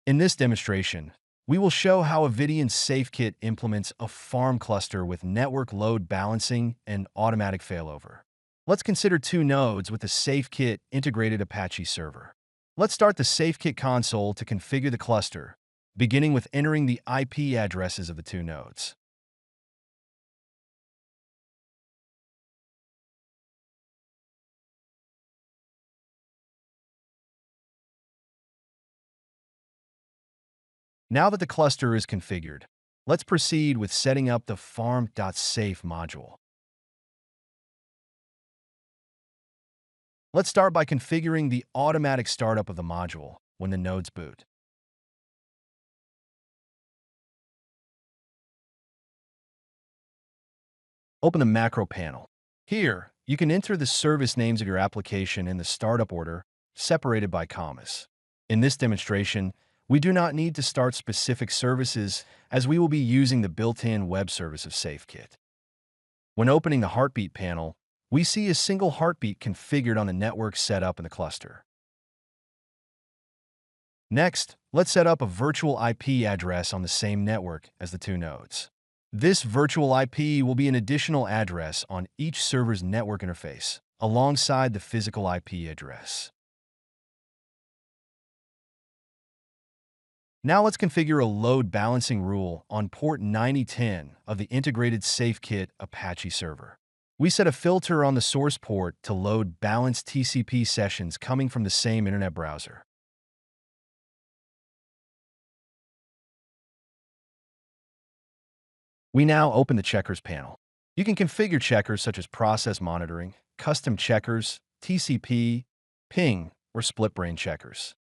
In this demonstration, we will show how Avidian SafeKit implements a farm cluster with network load balancing and automatic failover. Let's consider two nodes with a SafeKit integrated Apache server. Let's start the SafeKit console to configure the cluster, beginning with entering the IP addresses of the two nodes. Now that the cluster is configured, let's proceed with setting up the farm.safe module. Let's start by configuring the automatic startup of the module when the nodes boot. Open the macro panel. Here, you can enter the service names of your application in the startup order, separated by commas. In this demonstration, we do not need to start specific services as we will be using the built-in web service of SafeKit. When opening the heartbeat panel, we see a single heartbeat configured on the network setup in the cluster. Next, let's set up a virtual IP address on the same network as the two nodes. This virtual IP will be an additional address on each server's network interface, alongside the physical IP address. Now let's configure a load balancing rule on port 9010 of the integrated SafeKit Apache server. We set a filter on the source port to load balanced TCP sessions coming from the same internet browser. We now open the checkers panel. You can configure checkers such as process monitoring, custom checkers, TCP, ping, or split-brain checkers.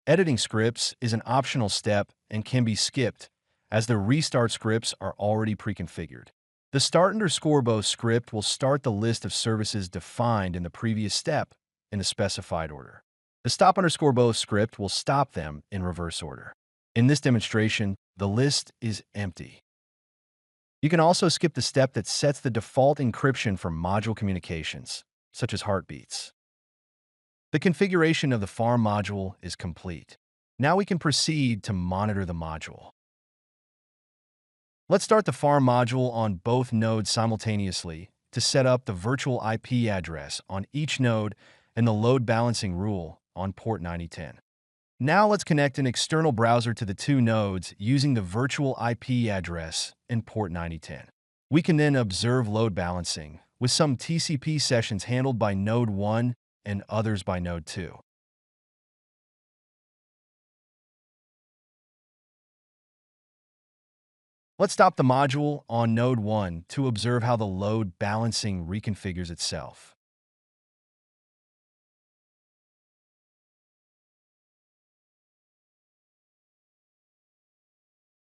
Editing scripts is an optional step and can be skipped, as the restart scripts are already pre-configured. The start_bow script will start the list of services defined in the previous step in the specified order. The stop_bow script will stop them in reverse order. In this demonstration, the list is empty. You can also skip the step that sets the default encryption for module communications, such as heartbeats. The configuration of the farm module is complete. Now we can proceed to monitor the module. Let's start the farm module on both nodes simultaneously to set up the virtual IP address on each node and the load balancing rule on port 9010. Now let's connect an external browser to the two nodes using the virtual IP address in port 9010. We can then observe load balancing, with some TCP sessions handled by node 1 and others by node 2. Let's stop the module on node 1 to observe how the load balancing reconfigures itself.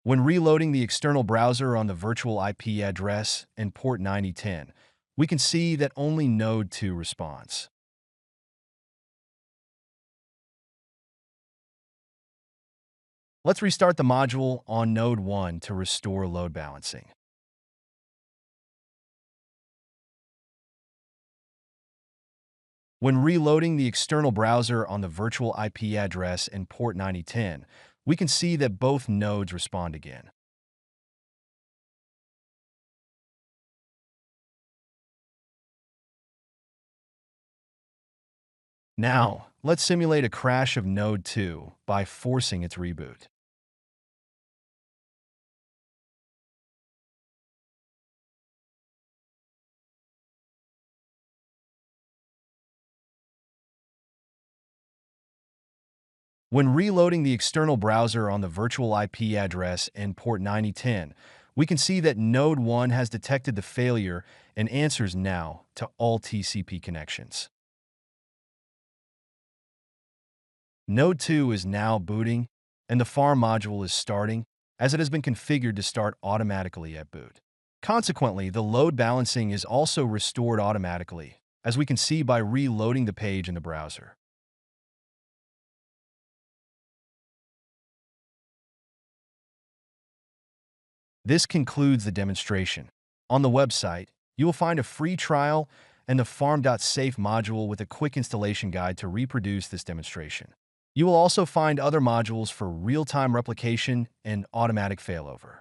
When reloading the external browser on the virtual IP address in port 9010, we can see that only node 2 responds. Let's restart the module on node 1 to restore load balancing. When reloading the external browser on the virtual IP address in port 9010, we can see that both nodes respond again. Now, let's simulate a crash of node 2 by forcing its reboot. When reloading the external browser on the virtual IP address in port 9010, we can see that node 1 has detected the failure and answers now to all TCP connections. Node 2 is now booting, and the farm module is starting, as it has been configured to start automatically at boot. Consequently, the load balancing is also restored automatically, as we can see by reloading the page in the browser. This concludes the demonstration. On the website, you will find a free trial and the farm.safe module with a quick installation guide to reproduce this demonstration. You will also find other modules for real-time replication and automatic failover.